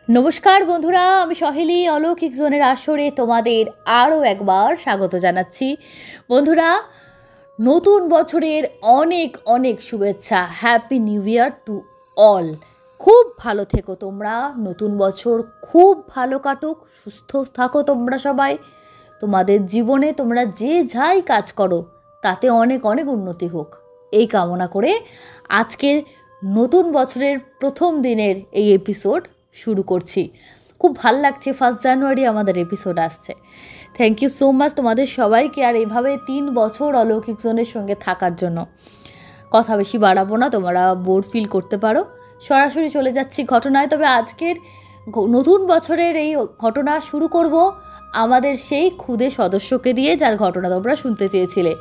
নমস্কার বন্ধুরা, আমি সহেলি অলৌকিক জোনের আসরে তোমাদের আরও একবার স্বাগত জানাচ্ছি। বন্ধুরা, নতুন বছরের অনেক অনেক শুভেচ্ছা। Happy new year to all. খুব ভালো থেকো তোমরা, নতুন বছর খুব ভালো কাটুক, সুস্থ থাকো তোমরা সবাই। তোমাদের জীবনে তোমরা যে যাই কাজ করো তাতে অনেক অনেক উন্নতি হোক, এই কামনা করে আজকের নতুন বছরের প্রথম দিনের এই এপিসোড শুরু করছি। খুব ভাল লাগছে, 1 জানুয়ারি আমাদের এপিসোড আসছে। থ্যাংক ইউ সো মাচ তোমাদের সবাইকে, আর এভাবে 3 বছর অলৌকিক জোনের সঙ্গে থাকার জন্য। কথা বেশি বাড়াবো না, তোমরা বোর ফিল করতে পারো। সরাসরি চলে যাচ্ছি ঘটনায়। তবে আজকের নতুন বছরের এই ঘটনা শুরু করব আমাদের সেই ক্ষুদে সদস্যকে দিয়ে, যার ঘটনা তোমরা শুনতে চেয়েছিলে।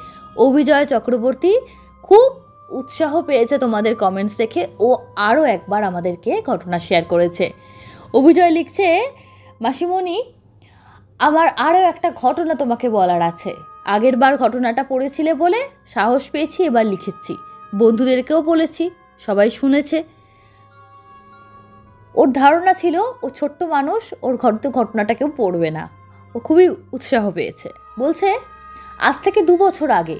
অভিজয় চক্রবর্তী খুব উৎসাহ পেয়েছে তোমাদের কমেন্টস দেখে, ও আরও একবার আমাদেরকে ঘটনা শেয়ার করেছে। অভিজয় লিখছে, মাসিমণি, আমার আরও একটা ঘটনা তোমাকে বলার আছে। আগের বার ঘটনাটা পড়েছিলে বলে সাহস পেয়েছি, এবার লিখেছি। বন্ধুদেরকেও বলেছি, সবাই শুনেছে। ওর ধারণা ছিল ও ছোট্ট মানুষ, ওর ঘটনাটা কেউ পড়বে না। ও খুবই উৎসাহ পেয়েছে। বলছে, আজ থেকে 2 বছর আগে,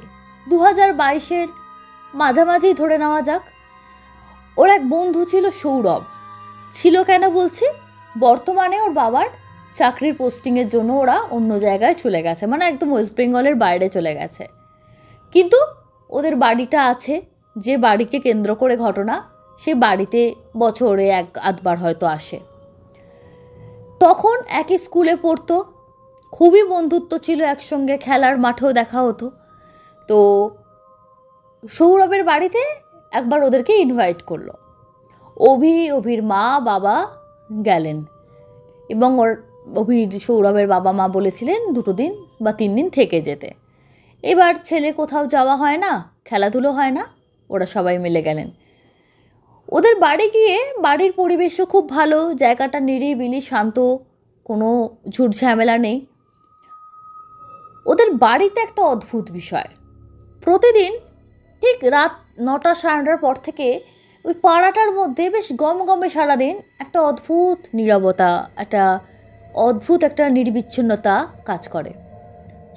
2022-এর মাঝামাঝি ধরে নেওয়া যাক, ওর এক বন্ধু ছিল সৌরভ। ছিল কেন বলছি, বর্তমানে ওর বাবার চাকরির পোস্টিংয়ের জন্য ওরা অন্য জায়গায় চলে গেছে, মানে একদম ওয়েস্ট বেঙ্গলের বাইরে চলে গেছে। কিন্তু ওদের বাড়িটা আছে, যে বাড়িকে কেন্দ্র করে ঘটনা, সে বাড়িতে বছরে 1-8বার হয়তো আসে। তখন একই স্কুলে পড়তো, খুবই বন্ধুত্ব ছিল, একসঙ্গে খেলার মাঠেও দেখা হতো। তো সৌরভের বাড়িতে একবার ওদেরকে ইনভাইট করলো। অভির মা বাবা গেলেন, এবং সৌরভের বাবা মা বলেছিলেন 2 দিন বা 3 দিন থেকে যেতে। এবার ছেলে কোথাও যাওয়া হয় না, খেলাধুলো হয় না, ওরা সবাই মিলে গেলেন। ওদের বাড়ি গিয়ে বাড়ির পরিবেশও খুব ভালো, জায়গাটা নিরিবিলি শান্ত, কোনো ঝুট ঝামেলা নেই। ওদের বাড়িতে একটা অদ্ভুত বিষয়, প্রতিদিন ঠিক রাত 9টা 9:30 পর থেকে ওই পাড়াটার মধ্যে বেশ গমগমে সারাদিন একটা অদ্ভুত নীরবতা, একটা নির্বিচ্ছিন্নতা কাজ করে।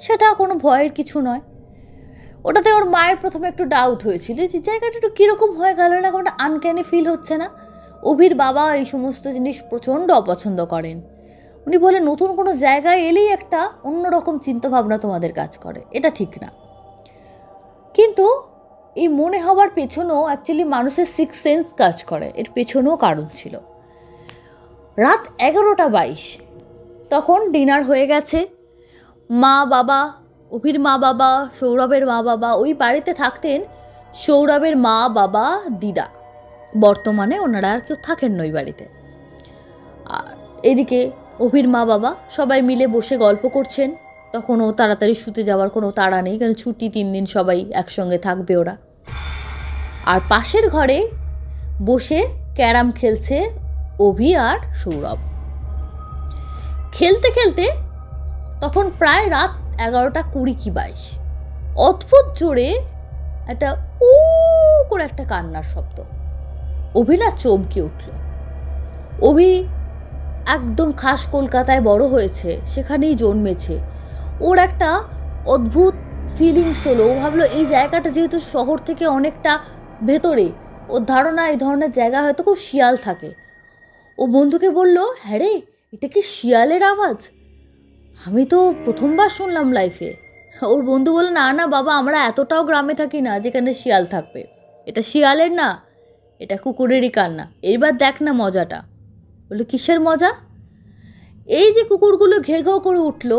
সেটা কোনো ভয়ের কিছু নয়। ওটাতে ওর মায়ের প্রথমে একটু ডাউট হয়েছিল যে জায়গাটা একটু কীরকম হয়ে গেল না, কোনটা আনক্যানি ফিল হচ্ছে না। অভির বাবা এই সমস্ত জিনিস প্রচণ্ড অপছন্দ করেন। উনি বলে, নতুন কোনো জায়গায় এলেই একটা অন্যরকম চিন্তাভাবনা তোমাদের কাজ করে, এটা ঠিক না। কিন্তু এই মনে হওয়ার পেছনেও অ্যাকচুয়ালি মানুষের 6th সেন্স কাজ করে, এর পেছনেও কারণ ছিল। রাত 11:22, তখন ডিনার হয়ে গেছে। মা বাবা, অভির মা বাবা, সৌরভের মা বাবা ওই বাড়িতে থাকতেন। সৌরভের মা বাবা দিদা, বর্তমানে ওনারা আর কেউ থাকেন না ওই বাড়িতে। আর এদিকে অভির মা বাবা সবাই মিলে বসে গল্প করছেন। তখনও তাড়াতাড়ি শুতে যাওয়ার কোনো তাড়া নেই, কারণ ছুটি 3 দিন সবাই একসঙ্গে থাকবে ওরা। আর পাশের ঘরে বসে ক্যারাম খেলছে অভি আর সৌরভ। খেলতে খেলতে তখন প্রায় রাত 11:20 কি 22, অদ্ভুত জোরে একটা উ করে একটা কান্নার শব্দ। অভি না চমকে উঠল। অভি একদম খাস কলকাতায় বড় হয়েছে, সেখানেই জন্মেছে। ওর একটা অদ্ভুত ফিলিংস হলো। ও ভাবলো এই জায়গাটা যেহেতু শহর থেকে অনেকটা ভেতরে, ওর ধারণা এই ধরনের জায়গা হয়তো খুব শিয়াল থাকে। ও বন্ধুকে বলল, হ্যাঁ রে, এটা কি শিয়ালের আওয়াজ? আমি তো প্রথমবার শুনলাম লাইফে। ওর বন্ধু বলল, না না বাবা, আমরা এতটাও গ্রামে থাকি না যেখানে শিয়াল থাকবে। এটা শিয়ালের না, এটা কুকুরেরই কান্না। এইবার দেখ না মজাটা। বললো, কিসের মজা? এই যে কুকুরগুলো ঘেউ ঘেউ করে উঠল,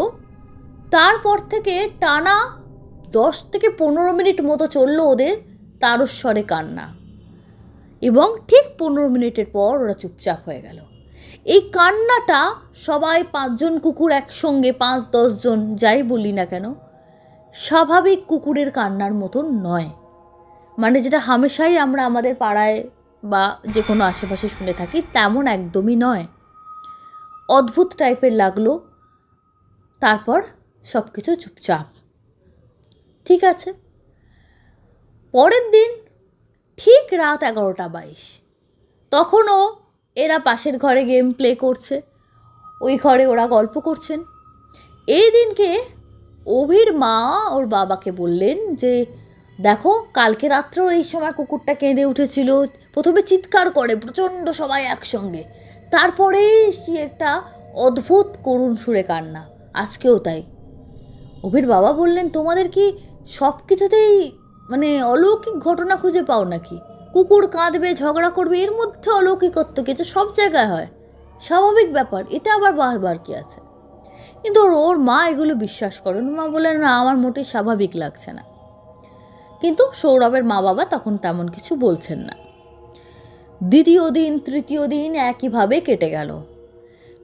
তারপর থেকে টানা 10 থেকে 15 মিনিট মতো চললো ওদের তারস্বরে কান্না, এবং ঠিক 15 মিনিটের পর ওরা চুপচাপ হয়ে গেল। এই কান্নাটা সবাই 5 জন কুকুর একসঙ্গে, 5-10 জন যাই বলি না কেন, স্বাভাবিক কুকুরের কান্নার মতন নয়। মানে যেটা হামেশাই আমরা আমাদের পাড়ায় বা যে কোনো আশেপাশে শুনে থাকি, তেমন একদমই নয়। অদ্ভুত টাইপের লাগলো। তারপর সব কিছু চুপচাপ। ঠিক আছে। পরের দিন ঠিক রাত 11:22, তখনও এরা পাশের ঘরে গেম প্লে করছে, ওই ঘরে ওরা গল্প করছেন। এই দিনকে অভির মা ওর বাবাকে বললেন যে দেখো, কালকে রাত্রেও এই সময় কুকুরটা কেঁদে উঠেছিল, প্রথমে চিৎকার করে প্রচণ্ড সবাই একসঙ্গে, তারপরে সে একটা অদ্ভুত করুণ সুরে কান্না, আজকেও তাই। অভির বাবা বললেন তোমাদের কি সব কিছুতেই মানে অলৌকিক ঘটনা খুঁজে পাও নাকি? কুকুর কাঁদবে, ঝগড়া করবে, এর মধ্যে অলৌকিকত্ব কিছু সব জায়গায় হয়, স্বাভাবিক ব্যাপার, এতে আবার বাহবার কি আছে? কিন্তু ওর মা এগুলো বিশ্বাস করেন। মা বললেন না, আমার মোটেই স্বাভাবিক লাগছে না। কিন্তু সৌরভের মা বাবা তখন তেমন কিছু বলছেন না। দ্বিতীয় দিন, তৃতীয় দিন একইভাবে কেটে গেল।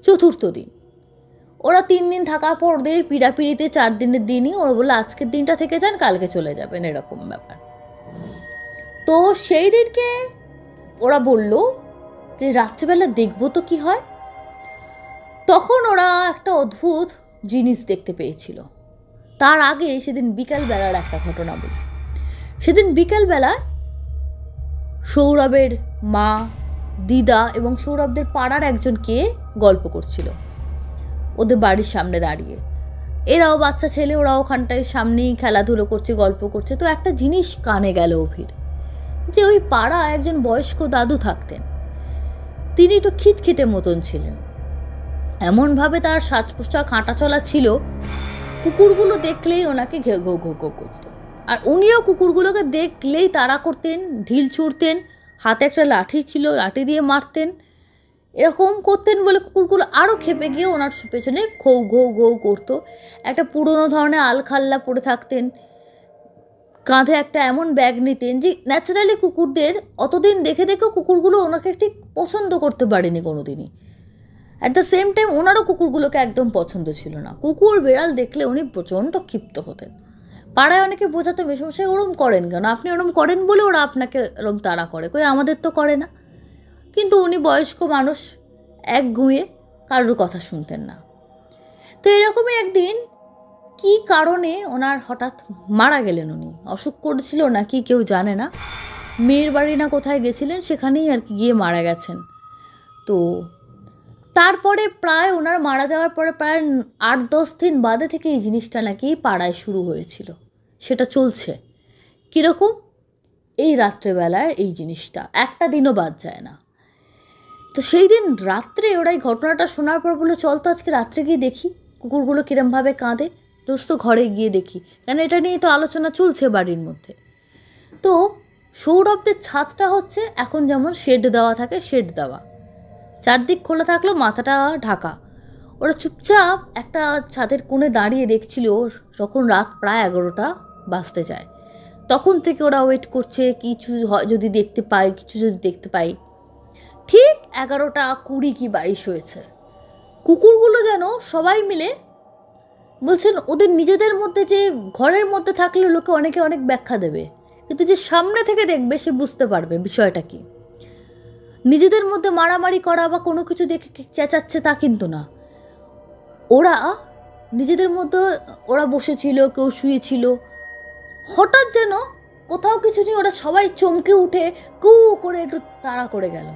চতুর্থ দিন ওরা 3 দিন থাকার পর ওদের পিড়াপিড়িতে 4 দিনের দিনই ওরা বললো আজকের দিনটা থেকে যান, কালকে চলে যাবেন, এরকম ব্যাপার। তো সেই দিনকে ওরা বলল যে রাত্রিবেলা দেখবো তো কি হয়। তখন ওরা একটা অদ্ভুত জিনিস দেখতে পেয়েছিল। তার আগে সেদিন বিকালবেলার একটা ঘটনা বলি। সেদিন বিকালবেলায় সৌরভের মা, দিদা এবং সৌরভদের পাড়ার একজনকে গল্প করছিল ওদের বাড়ির সামনে দাঁড়িয়ে। এরাও বাচ্চা ছেলে, ওরা ওখানটায় সামনেই খেলাধুলো করছে, গল্প করছে। তো একটা জিনিস কানে গেল অভির, যে ওই পাড়া একজন বয়স্ক দাদু থাকতেন। তিনি একটু খিটখিটে মতন ছিলেন, এমনভাবে তার সাজ পোশাক হাঁটা চলা ছিল, কুকুরগুলো দেখলেই ওনাকে ঘেউ ঘো ঘো ঘো করতো। আর উনিও কুকুরগুলোকে দেখলেই তাড়া করতেন, ঢিল ছুঁড়তেন, হাতে একটা লাঠি ছিল, লাঠি দিয়ে মারতেন। এরকম করতেন বলে কুকুরগুলো আরও খেপে গিয়ে ওনার পেছনে ঘৌ ঘৌ ঘৌ করতো। একটা পুরনো ধরনের আলখাল্লা পরে থাকতেন, কাঁধে একটা এমন ব্যাগ নিতেন যে ন্যাচারালি কুকুরদের অতদিন দেখে দেখেও কুকুরগুলো ওনাকে ঠিক পছন্দ করতে পারেনি কোনোদিনই। অ্যাট দ্য সেম টাইম ওনারও কুকুরগুলোকে একদম পছন্দ ছিল না। কুকুর বেড়াল দেখলে উনি প্রচণ্ড ক্ষিপ্ত হতেন। পাড়ায় অনেকে বোঝাতো মেশামশাই ওরম করেন কেন, আপনি ওরম করেন বলে ওরা আপনাকে ওরম তাড়া করে, কই আমাদের তো করে না। কিন্তু উনি বয়স্ক মানুষ, একগুঁয়ে, কারোর কথা শুনতেন না। তো এরকমই একদিন কি কারণে ওনার হঠাৎ মারা গেলেন। উনি অসুখ করেছিল নাকি কেউ জানে না, মেয়ের বাড়ি না কোথায় গেছিলেন, সেখানেই আর কি গিয়ে মারা গেছেন। তো তারপরে প্রায় ওনার মারা যাওয়ার পরে প্রায় 8-10 দিন বাদে থেকে এই জিনিসটা নাকি পাড়ায় শুরু হয়েছিল, সেটা চলছে। কীরকম? এই রাত্রেবেলার এই জিনিসটা একটা দিনও বাদ যায় না। তো সেই দিন রাত্রে ওরা এই ঘটনাটা শোনার পর বললো চল তো আজকে রাত্রে গিয়ে দেখি কুকুরগুলো কিরমভাবে কাঁদে, দোস্ত ঘরে গিয়ে দেখি, কেন এটা নিয়ে তো আলোচনা চলছে বাড়ির মধ্যে। তো সৌরভদের ছাদটা হচ্ছে এখন যেমন শেড দেওয়া থাকে, শেড দেওয়া, চারদিক খোলা থাকলেও মাথাটা ঢাকা। ওরা চুপচাপ একটা ছাদের কোণে দাঁড়িয়ে দেখছিল যখন রাত প্রায় 11টা বাজতে যায়। তখন থেকে ওরা ওয়েট করছে কিছু যদি দেখতে পাই, কিছু যদি দেখতে পাই। ঠিক 11:20 কি 22 হয়েছে। কুকুরগুলো যেন সবাই মিলে বলছেন ওদের নিজেদের মধ্যে, যে ঘরের মধ্যে থাকলে লোকে অনেকে অনেক ব্যাখ্যা দেবে, কিন্তু যে সামনে থেকে দেখবে সে বুঝতে পারবে বিষয়টা কি। নিজেদের মধ্যে মারামারি করা বা কোনো কিছু দেখে চেঁচাচ্ছে তা কিন্তু না, ওরা নিজেদের মধ্যে ওরা বসেছিল, কেউ শুয়েছিল, হঠাৎ যেন কোথাও কিছু নেই, ওরা সবাই চমকে উঠে কু করে একটু তাড়া করে গেল।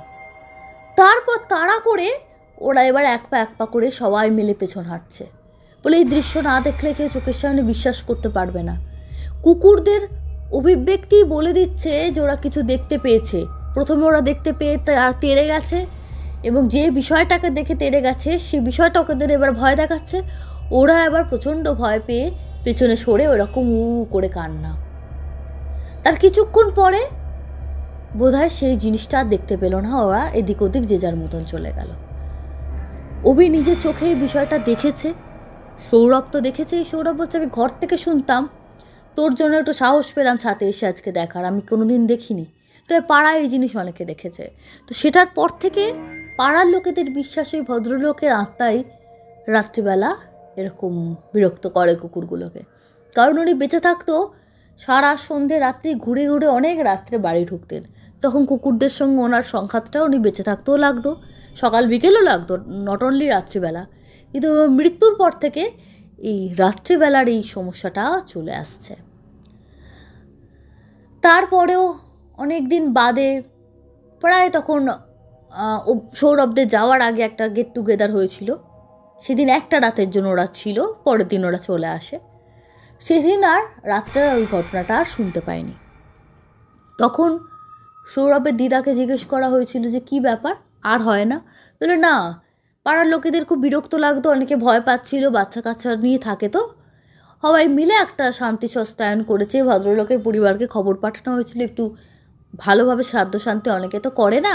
তারপর তাড়া করে ওরা এবার এক পা করে সবাই মিলে পেছন হাঁটছে। বলে এই দৃশ্য না দেখলে কেউ চোখের সামনে বিশ্বাস করতে পারবে না। কুকুরদের অভিব্যক্তি বলে দিচ্ছে যে ওরা কিছু দেখতে পেয়েছে। প্রথমে ওরা দেখতে পেয়ে তেড়ে গেছে, এবং যে বিষয়টাকে দেখে তেড়ে গেছে সেই বিষয়টা ওদের এবার ভয় দেখাচ্ছে। ওরা এবার প্রচণ্ড ভয় পেয়ে পেছনে সরে ওরকম করে কান্না। তার কিছুক্ষণ পরে বোধহয় সেই জিনিসটা আর দেখতে পেল না, ওরা এদিক ওদিক যে যার মতন চলে গেল। অভি নিজের চোখে এই বিষয়টা দেখেছে, সৌরভ তো দেখেছে। সৌরভ বলছে আমি ঘর থেকে শুনতাম, তোর জন্য একটু সাহস পেলাম ছাদে এসে আজকে দেখার, আমি কোনোদিন দেখিনি। তো পাড়ায় এই জিনিস অনেকে দেখেছে। তো সেটার পর থেকে পাড়ার লোকেদের বিশ্বাস ওই ভদ্রলোকের আত্মাই রাত্রিবেলা এরকম বিরক্ত করে কুকুরগুলোকে। কারণ উনি বেঁচে থাকতো সারা সন্ধে রাত্রি ঘুরে ঘুরে অনেক রাত্রে বাড়ি ঢুকতেন, তখন কুকুরদের সঙ্গে ওনার সংঘাতটা উনি বেঁচে থাকতেও লাগতো, সকাল বিকেলও লাগতো, নট অনলি রাত্রিবেলা। কিন্তু মৃত্যুর পর থেকে এই রাত্রিবেলার এই সমস্যাটা চলে আসছে। তারপরেও অনেক দিন বাদে প্রায় তখন সৌরভদের যাওয়ার আগে একটা গেট টুগেদার হয়েছিল, সেদিন একটা রাতের জন্য ওরা ছিল, পরের দিন ওরা চলে আসে। সেদিন আর রাত্রে ওই ঘটনাটা আর শুনতে পায়নি। তখন সৌরভের দিদাকে জিজ্ঞেস করা হয়েছিল যে কি ব্যাপার, আর হয় না? বলে না, পাড়ার লোকেদের খুব বিরক্ত লাগতো, অনেকে ভয় পাচ্ছিল, বাচ্চা কাচ্চা নিয়ে থাকে তো, সবাই মিলে একটা শান্তি সস্তায়ন করেছে, ভদ্রলোকের পরিবারকে খবর পাঠানো হয়েছিল একটু ভালোভাবে শ্রাদ্ধ শান্তি অনেকে তো করে না,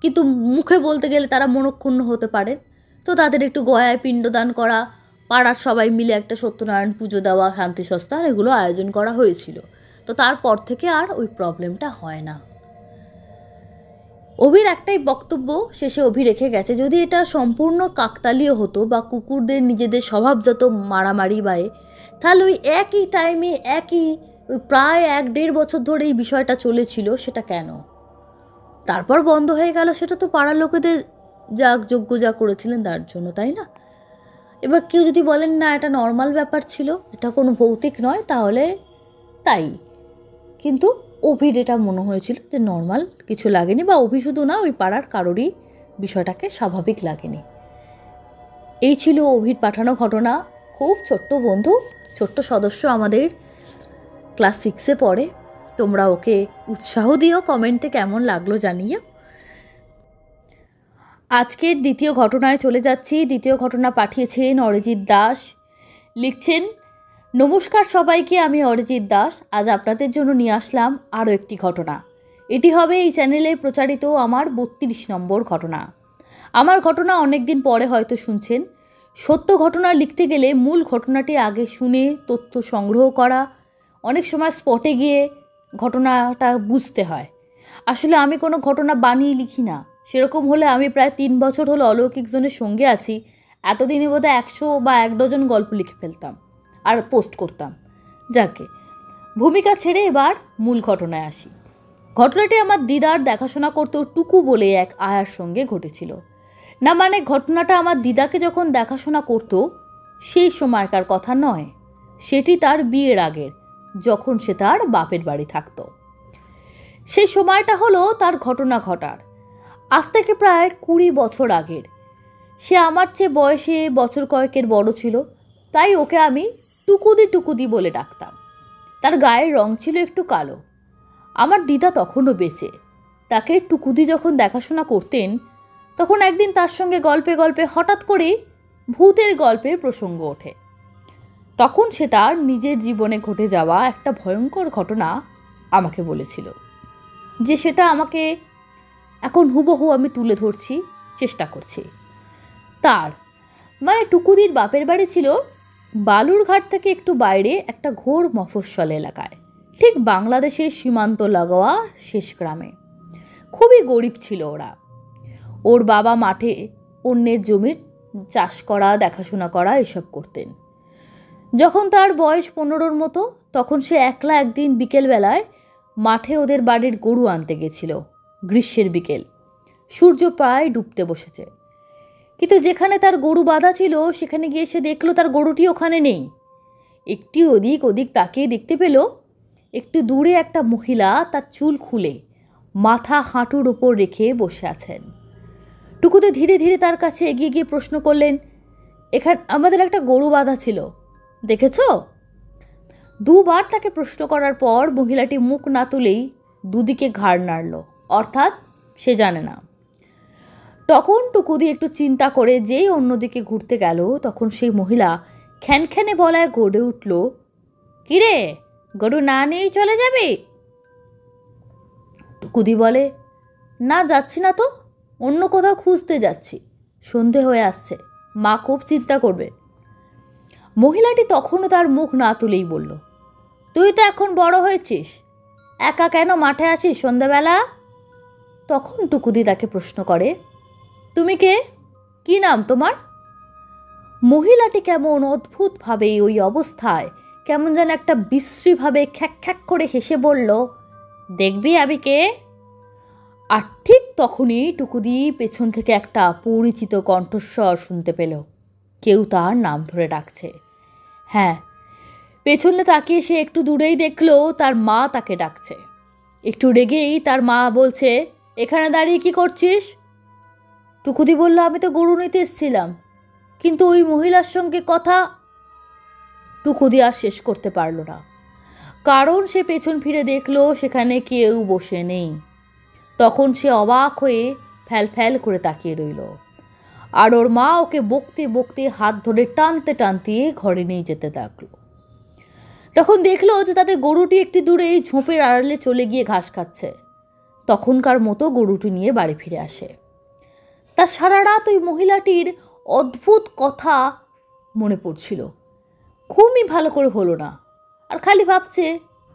কিন্তু মুখে বলতে গেলে তারা মনক্ষুণ্ণ হতে পারে, তো তাদের একটু গয়ায় পিণ্ডদান করা, পাড়ার সবাই মিলে একটা সত্যনারায়ণ পুজো দেওয়া, শান্তি সস্তান, এগুলো আয়োজন করা হয়েছিল। তো তারপর থেকে আর ওই প্রবলেমটা হয় না। অভির একটাই বক্তব্য শেষে অভি রেখে গেছে, যদি এটা সম্পূর্ণ কাকতালীয় হতো বা কুকুরদের নিজেদের স্বভাবজাত মারামারি বায়ে, তাহলে ওই একই টাইমে ওই প্রায় 1-1.5 বছর ধরে এই বিষয়টা চলেছিল, সেটা কেন তারপর বন্ধ হয়ে গেল? সেটা তো পাড়ার লোকেদের যা করেছিলেন তার জন্য, তাই না? এবার কেউ যদি বলেন না এটা নর্মাল ব্যাপার ছিল, এটা কোনো ভৌতিক নয়, তাহলে তাই। কিন্তু অভির এটা মনে হয়েছিল যে নর্মাল কিছু লাগেনি, বা অভি শুধু না, ওই পাড়ার কারোরই বিষয়টাকে স্বাভাবিক লাগেনি। এই ছিল অভির পাঠানো ঘটনা। খুব ছোট্ট বন্ধু, ছোট্ট সদস্য, আমাদের ক্লাস 6-এ পড়ে। তোমরা ওকে উৎসাহ দিও, কমেন্টে কেমন লাগলো জানিও। আজকের দ্বিতীয় ঘটনায় চলে যাচ্ছি। দ্বিতীয় ঘটনা পাঠিয়েছেন অরিজিৎ দাস। লিখছেন, নমস্কার সবাইকে, আমি অরিজিৎ দাস। আজ আপনাদের জন্য নিয়ে আসলাম আরও একটি ঘটনা। এটি হবে এই চ্যানেলে প্রচারিত আমার 32 নম্বর ঘটনা। আমার ঘটনা অনেক দিন পরে হয়তো শুনছেন। সত্য ঘটনা লিখতে গেলে মূল ঘটনাটি আগে শুনে তথ্য সংগ্রহ করা, অনেক সময় স্পটে গিয়ে ঘটনাটা বুঝতে হয়। আসলে আমি কোনো ঘটনা বানিয়ে লিখি না। সেরকম হলে আমি প্রায় 3 বছর হলো অলৌকিক জনের সঙ্গে আছি, এতদিনে বোধহয় 100 বা 1 ডজন গল্প লিখে ফেলতাম আর পোস্ট করতাম। যাকে ভূমিকা ছেড়ে এবার মূল ঘটনায় আসি। ঘটনাটি আমার দিদার দেখাশোনা করতেও টুকু বলে এক আয়ার সঙ্গে ঘটেছিল। না মানে ঘটনাটা আমার দিদাকে যখন দেখাশোনা করতো সেই সময়কার কথা নয়, সেটি তার বিয়ের আগের, যখন সে তার বাপের বাড়ি থাকতো। সেই সময়টা হলো তার ঘটনা ঘটার আজ থেকে প্রায় 20 বছর আগের। সে আমার চেয়ে বয়সে বছর কয়েকের বড় ছিল, তাই ওকে আমি টুকুদি বলে ডাকতাম। তার গায়ের রং ছিল একটু কালো। আমার দিদা তখনও বেঁচে। তাকে টুকুদি যখন দেখাশোনা করতেন, তখন একদিন তার সঙ্গে গল্পে গল্পে হঠাৎ করে ভূতের গল্পের প্রসঙ্গ ওঠে। তখন সে তার নিজের জীবনে ঘটে যাওয়া একটা ভয়ঙ্কর ঘটনা আমাকে বলেছিল, যে সেটা আমাকে এখন হুবহু আমি তুলে ধরছি, চেষ্টা করছি। তার মানে টুকুদির বাপের বাড়ি ছিল বালুরঘাট থেকে একটু বাইরে একটা ঘোর মফস্বল এলাকায়, ঠিক বাংলাদেশের সীমান্ত লাগোয়া শেষ গ্রামে। খুবই গরিব ছিল ওরা। ওর বাবা মাঠে অন্যের জমির চাষ করা, দেখাশোনা করা এসব করতেন। যখন তার বয়স 15-র মতো, তখন সে একলা একদিন বিকেলবেলায় মাঠে ওদের বাড়ির গরু আনতে গেছিল। গ্রীষ্মের বিকেল, সূর্য প্রায় ডুবতে বসেছে, কিন্তু যেখানে তার গরু বাঁধা ছিল সেখানে গিয়ে সে দেখলো তার গরুটি ওখানে নেই। একটি ওদিক তাকিয়ে দেখতে পেল একটু দূরে একটা মহিলা তার চুল খুলে মাথা হাঁটুর ওপর রেখে বসে আছেন। টুকুতে ধীরে ধীরে তার কাছে এগিয়ে গিয়ে প্রশ্ন করলেন, এখানে আমাদের একটা গরু বাঁধা ছিল, দেখেছ? 2 বার তাকে প্রশ্ন করার পর মহিলাটি মুখ না তুলেই দুদিকে ঘাড় নাড়ল, অর্থাৎ সে জানে না। তখন টুকুদি একটু চিন্তা করে যেই অন্যদিকে ঘুরতে গেল, তখন সেই মহিলা খ্যানখ্যানে বলায় গড়ে উঠল, কিরে, গরু না নিয়েই চলে যাবে? টুকুদি বলে, না যাচ্ছি না তো, অন্য কোথাও খুঁজতে যাচ্ছি, সন্ধে হয়ে আসছে, মা খুব চিন্তা করবে। মহিলাটি তখনও তার মুখ না তুলেই বলল, তুই তো এখন বড় হয়েছিস, একা কেন মাঠে আসিস সন্ধ্যাবেলা? তখন টুকুদি তাকে প্রশ্ন করে, তুমি কে? কি নাম তোমার? মহিলাটি কেমন অদ্ভুতভাবে ওই অবস্থায় কেমন যেন একটা বিশ্রীভাবে খ্যাক খ্যাক করে হেসে বলল, দেখবি আমি কে? আর ঠিক তখনই টুকুদি পেছন থেকে একটা পরিচিত কণ্ঠস্বর শুনতে পেল, কেউ তার নাম ধরে ডাকছে। হ্যাঁ, পেছনে তাকিয়ে সে একটু দূরেই দেখলো তার মা তাকে ডাকছে। একটু রেগেই তার মা বলছে, এখানে দাঁড়িয়ে কি করছিস? টুকুদি বলল, আমি তো গরু নিতে এসেছিলাম, কিন্তু ওই মহিলার সঙ্গে কথা। টুকুদি আর শেষ করতে পারল না, কারণ সে পেছন ফিরে দেখলো সেখানে কেউ বসে নেই। তখন সে অবাক হয়ে ফ্যাল ফ্যাল করে তাকিয়ে রইল। আর ওর মা ওকে বকতে বকতে হাত ধরে টানতে টানতে ঘরে নিয়ে যেতে থাকলো। তখন দেখলো যে তাদের গরুটি একটি দূরে ঝোপের আড়ালে চলে গিয়ে ঘাস খাচ্ছে। তখনকার মতো গরুটি নিয়ে বাড়ি ফিরে আসে। তার সারা রাত ওই মহিলাটির অদ্ভুত কথা মনে পড়ছিল। ঘুমই ভালো করে হলো না, আর খালি ভাবছে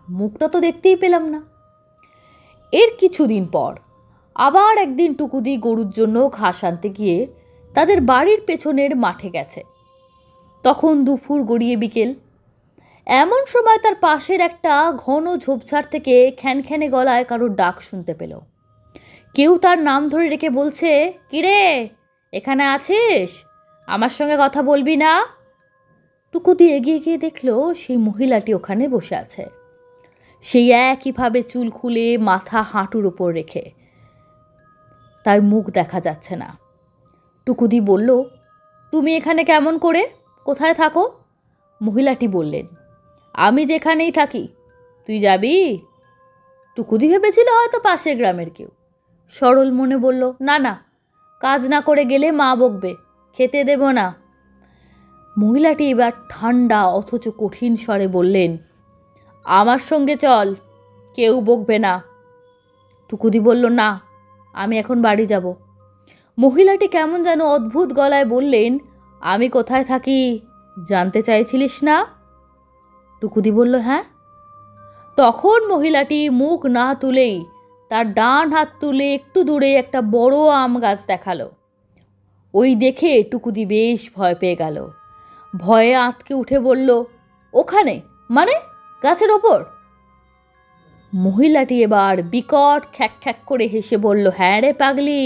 মুখটা তো দেখতেই পেলাম না। এর কিছুদিন পর আবার একদিন টুকুদি গরুর জন্য ঘাস আনতে গিয়ে তাদের বাড়ির পেছনের মাঠে গেছে। তখন দুপুর গড়িয়ে বিকেল। এমন সময় তার পাশের একটা ঘন ঝোপঝাড় থেকে খ্যানখ্যানে গলায় কারোর ডাক শুনতে পেল। কেউ তার নাম ধরে রেখে বলছে, কিরে, এখানে আছিস? আমার সঙ্গে কথা বলবি না? টুকুদি এগিয়ে গিয়ে দেখলো সেই মহিলাটি ওখানে বসে আছে, সেই একইভাবে চুল খুলে মাথা হাঁটুর ওপর রেখে। তার মুখ দেখা যাচ্ছে না। টুকুদি বলল, তুমি এখানে কেমন করে? কোথায় থাকো? মহিলাটি বললেন, আমি যেখানেই থাকি, তুই যাবি? টুকুদি ভেবেছিল হয়তো পাশের গ্রামের কেউ। সরল মনে বলল, না না, কাজ না করে গেলে মা বকবে, খেতে দেব না। মহিলাটি এবার ঠান্ডা অথচ কঠিন স্বরে বললেন, আমার সঙ্গে চল, কেউ বকবে না। টুকুদি বলল, না, আমি এখন বাড়ি যাব। মহিলাটি কেমন যেন অদ্ভুত গলায় বললেন, আমি কোথায় থাকি জানতে চাইছিলিস না? টুকুদি বলল, হ্যাঁ। তখন মহিলাটি মুখ না তুলেই তার ডান হাত তুলে একটু দূরে একটা বড় আম গাছ দেখালো। ওই দেখে টুকুদি বেশ ভয় পেয়ে গেল। ভয়ে আঁতকে উঠে বলল, ওখানে মানে গাছের ওপর? মহিলাটি এবার বিকট খ্যাক খ্যাক করে হেসে বলল, হ্যাঁ রে পাগলি,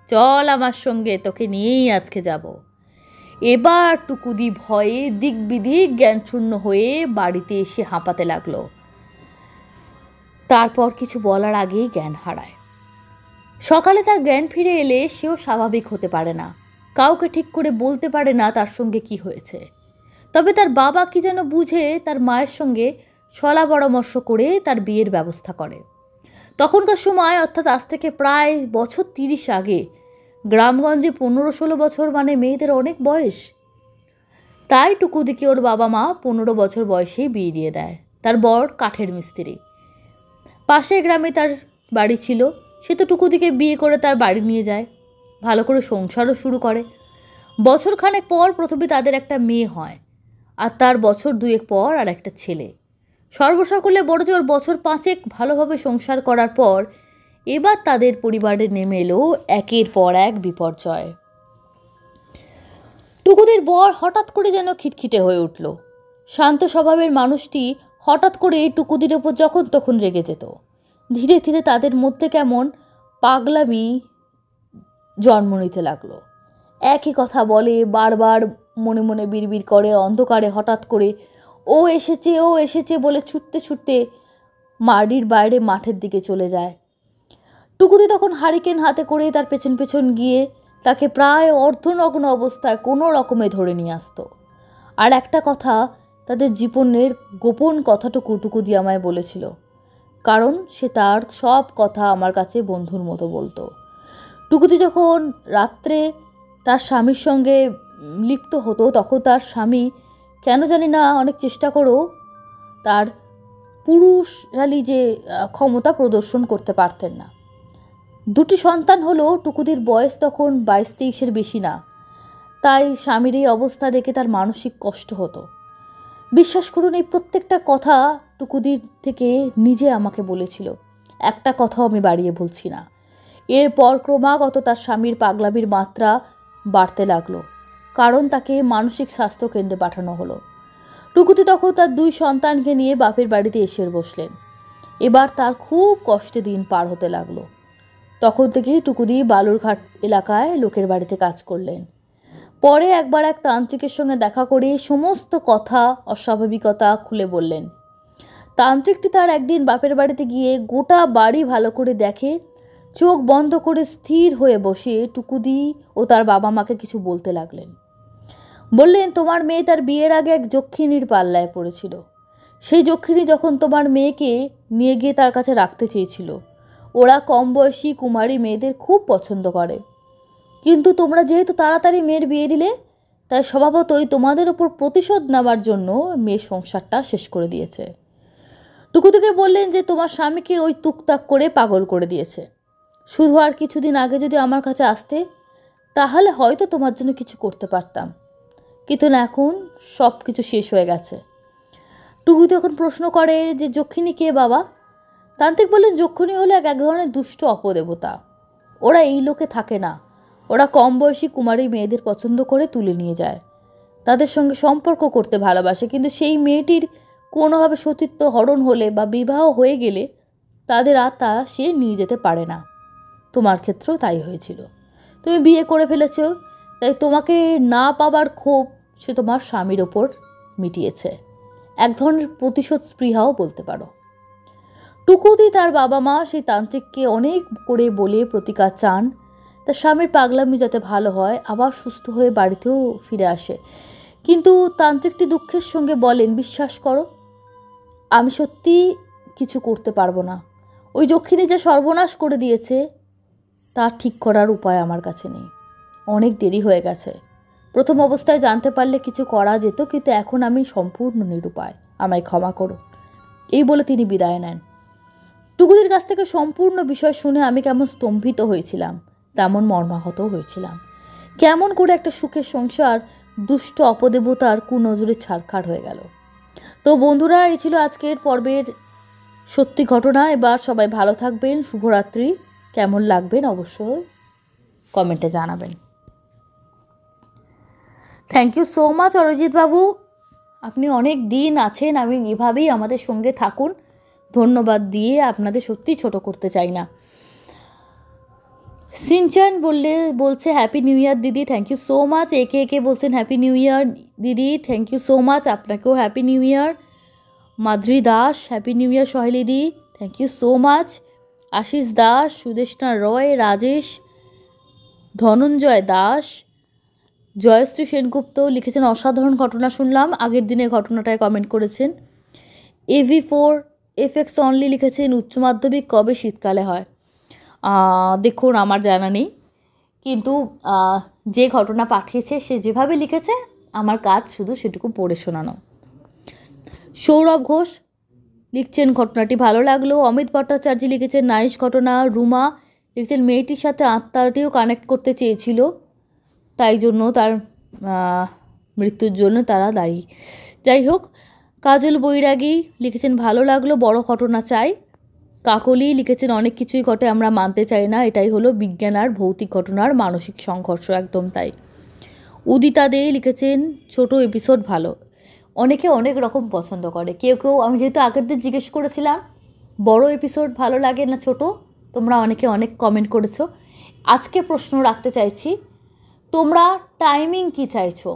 চল আমার সঙ্গে, তোকে নিয়েই আজকে যাব। এবার টুকুদি ভয়ে দিক বিদিক জ্ঞানশূন্য হয়ে বাড়িতে এসে হাঁপাতে লাগলো। তারপর কিছু বলার আগেই জ্ঞান হারায়। সকালে তার জ্ঞান ফিরে এলে সেও স্বাভাবিক হতে পারে না, কাউকে ঠিক করে বলতে পারে না তার সঙ্গে কি হয়েছে। তবে তার বাবা কি যেন বুঝে তার মায়ের সঙ্গে সলা পরামর্শ করে তার বিয়ের ব্যবস্থা করে। তখনকার সময়, অর্থাৎ আজ থেকে প্রায় বছর 30 আগে, গ্রামগঞ্জে 15-16 বছর মানে মেয়েদের অনেক বয়স। তাই টুকুদিকে ওর বাবা মা 15 বছর বয়সেই বিয়ে দিয়ে দেয়। তার বর কাঠের মিস্ত্রি। পাশের গ্রামে তার বাড়ি ছিল, সে তো টুকুদিকে বিয়ে করে তার বাড়ি নিয়ে যায়, ভালো করে সংসারও শুরু করে। বছরখানেক পর প্রথমে তাদের একটা মেয়ে হয়, আর তার বছর 2 পর আর একটা ছেলে। সর্বসকলে বড়জোর বছর 5 ভালোভাবে সংসার করার পর এবার তাদের পরিবারে নেমে এলো একের পর এক বিপর্যয়। টুকুদির বর হঠাৎ করে যেন খিটখিটে হয়ে উঠল। শান্ত স্বভাবের মানুষটি হঠাৎ করে টুকুদির ওপর যখন তখন রেগে যেত। ধীরে ধীরে তাদের মধ্যে কেমন পাগলামি জন্ম নিতে লাগলো। একই কথা বলে, বারবার মনে মনে বিড়বিড় করে। অন্ধকারে হঠাৎ করে ও এসেছে, ও এসেছে বলে ছুটতে ছুটতে বাড়ির বাইরে মাঠের দিকে চলে যায়। টুকুদি তখন হারিকেন হাতে করে তার পেছন পেছন গিয়ে তাকে প্রায় অর্ধনগ্ন অবস্থায় কোনো রকমে ধরে নিয়ে আসতো। আর একটা কথা, তাদের জীবনের গোপন কথাটুকু টুকুদি আমায় বলেছিল, কারণ সে তার সব কথা আমার কাছে বন্ধুর মতো বলতো। টুকুদি যখন রাত্রে তার স্বামীর সঙ্গে লিপ্ত হতো, তখন তার স্বামী কেন জানি না অনেক চেষ্টা করেও তার পুরুষালী যে ক্ষমতা প্রদর্শন করতে পারতেন না। 2টি সন্তান হলো, টুকুদির বয়স তখন 22-23-এর বেশি না। তাই স্বামীর এই অবস্থা দেখে তার মানসিক কষ্ট হতো। বিশ্বাস করুন, এই প্রত্যেকটা কথা টুকুদির থেকে নিজে আমাকে বলেছিল, একটা কথাও আমি বাড়িয়ে বলছি না। এরপর ক্রমাগত তার স্বামীর পাগলামির মাত্রা বাড়তে লাগলো, কারণ তাকে মানসিক স্বাস্থ্য কেন্দ্রে পাঠানো হলো। টুকুদি তখন তার 2 সন্তানকে নিয়ে বাপের বাড়িতে এসে বসলেন। এবার তার খুব কষ্টে দিন পার হতে লাগলো। তখন থেকেই টুকুদি বালুরঘাট এলাকায় লোকের বাড়িতে কাজ করলেন। পরে একবার এক তান্ত্রিকের সঙ্গে দেখা করে সমস্ত কথা, অস্বাভাবিকতা খুলে বললেন। তান্ত্রিকটি তার একদিন বাপের বাড়িতে গিয়ে গোটা বাড়ি ভালো করে দেখে, চোখ বন্ধ করে স্থির হয়ে বসে টুকুদি ও তার বাবা মাকে কিছু বলতে লাগলেন। বললেন, তোমার মেয়ে তার বিয়ের আগে এক যক্ষিণীর পাল্লায় পড়েছিল। সেই যক্ষিণী যখন তোমার মেয়েকে নিয়ে গিয়ে তার কাছে রাখতে চেয়েছিল। ওরা কম বয়সী কুমারী মেয়েদের খুব পছন্দ করে, কিন্তু তোমরা যেহেতু তাড়াতাড়ি মেয়ের বিয়ে দিলে, তাই স্বভাবতই তোমাদের ওপর প্রতিশোধ নেওয়ার জন্য মেয়ের সংসারটা শেষ করে দিয়েছে। টুকুদিকে বললেন যে তোমার স্বামীকে ওই তুকতাক করে পাগল করে দিয়েছে। শুধু আর কিছুদিন আগে যদি আমার কাছে আসতে, তাহলে হয়তো তোমার জন্য কিছু করতে পারতাম, কিন্তু না, এখন সব কিছু শেষ হয়ে গেছে। টুকুদি তখন প্রশ্ন করে যে যক্ষিণী কে বাবা? তান্ত্রিক বললেন, যক্ষিণী হলো এক ধরনের দুষ্ট অপদেবতা। ওরা এই লোকে থাকে না। ওরা কম বয়সী কুমারী মেয়েদের পছন্দ করে তুলে নিয়ে যায়, তাদের সঙ্গে সম্পর্ক করতে ভালোবাসে, কিন্তু সেই মেয়েটির কোনোভাবে সতীত্ব হরণ হলে বা বিবাহ হয়ে গেলে তাদের আত্মা সে নিয়ে যেতে পারে না। তোমার ক্ষেত্রেও তাই হয়েছিল। তুমি বিয়ে করে ফেলেছ, তাই তোমাকে না পাবার ক্ষোভ সে তোমার স্বামীর ওপর মিটিয়েছে। এক ধরনের প্রতিশোধ স্পৃহাও বলতে পারো। টুকুদি তার বাবা মা সেই তান্ত্রিককে অনেক করে বলে প্রতিকার চান, তার স্বামীর পাগলামি যাতে ভালো হয়, আবার সুস্থ হয়ে বাড়িতেও ফিরে আসে। কিন্তু তান্ত্রিকটি দুঃখের সঙ্গে বলেন, বিশ্বাস করো, আমি সত্যি কিছু করতে পারবো না। ওই যক্ষিণী যে সর্বনাশ করে দিয়েছে তা ঠিক করার উপায় আমার কাছে নেই। অনেক দেরি হয়ে গেছে। প্রথম অবস্থায় জানতে পারলে কিছু করা যেত, কিন্তু এখন আমি সম্পূর্ণ নিরুপায়, আমায় ক্ষমা করো। এই বলে তিনি বিদায় নেন। টুকুদির কাছ থেকে সম্পূর্ণ বিষয় শুনে আমি কেমন স্তম্ভিত হয়েছিলাম, তেমন মর্মাহত হয়েছিলাম। কেমন করে একটা সুখের সংসার দুষ্ট অপদেবতার কুনজরে ছারখার হয়ে গেল। তো বন্ধুরা, এই ছিল আজকের পর্বের সত্যি ঘটনা। এবার সবাই ভালো থাকবেন। শুভরাত্রি। কেমন লাগবেন অবশ্যই কমেন্টে জানাবেন। Thank you so much Arijit বাবু, আপনি অনেক দিন আছেন, আমি এভাবেই আমাদের সঙ্গে থাকুন। ধন্যবাদ দিয়ে আপনাদের সত্যি ছোট করতে চাই না। সিনচান বলছে হ্যাপি নিউ ইয়ার দিদি, থ্যাংক ইউ সো মাচ। একে বলছেন হ্যাপি নিউ ইয়ার দিদি, থ্যাংক ইউ সো মাচ, আপনাকেও happy new year. Madhuri Das, happy new year Saheli di, thank you so much. Ashis Das, Sudeshna Roy, Rajesh, Dhananjay Das, Jayashree Sengupta লিখেছেন অসাধারণ ঘটনা শুনলাম, আগের দিনের ঘটনাটায় কমেন্ট করেছেন। AV4 FX অনলি লিখেছেন উচ্চ মাধ্যমিক কবে শীতকালে হয়? দেখুন, আমার জানা নেই, কিন্তু যে ঘটনা পাঠিয়েছে সে যেভাবে লিখেছে আমার কাজ শুধু সেটুকু পড়ে শোনানো। সৌরভ ঘোষ লিখছেন ঘটনাটি ভালো লাগলো। অমিত ভট্টাচার্য লিখেছেন নাইস ঘটনা। রুমা লিখছেন মেয়েটির সাথে আত্মাটিও কানেক্ট করতে চেয়েছিল, তাই জন্য তার মৃত্যুর জন্য তারা দায়ী। যাই হোক, কাজল বৈরাগী লিখেছেন ভালো লাগলো, বড় ঘটনা চাই। কাকলি লিখেছেন অনেক কিছুই ঘটে, আমরা মানতে চাই না, এটাই হলো বিজ্ঞান আর ভৌতিক ঘটনার মানসিক সংঘর্ষ, একদম তাই। উদিতা দে লিখেছেন ছোট এপিসোড ভালো। অনেকে অনেক রকম পছন্দ করে। কেউ আমি যেহেতু আগের দিন জিজ্ঞেস করেছিলাম বড় এপিসোড ভালো লাগে না ছোট, তোমরা অনেকে অনেক কমেন্ট করেছো। আজকে প্রশ্ন রাখতে চাইছি, তোমরা টাইমিং কি চাইছো?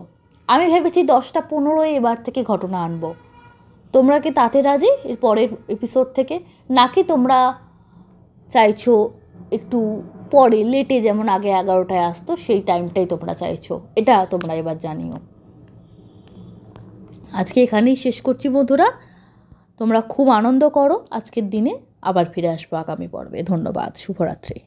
আমি ভেবেছি 10টা 15 এবার থেকে ঘটনা আনবো। তোমরা কি তাতে রাজি এর পরের এপিসোড থেকে, নাকি তোমরা চাইছো একটু পরে লেটে, যেমন আগে 11টায় আসতো সেই টাইমটাই তোমরা চাইছো? এটা তোমরা এবার জানিও। আজকে এখানেই শেষ করছি বন্ধুরা, তোমরা খুব আনন্দ করো আজকের দিনে, আবার ফিরে আসবো আগামী পর্বে। ধন্যবাদ, শুভরাত্রি।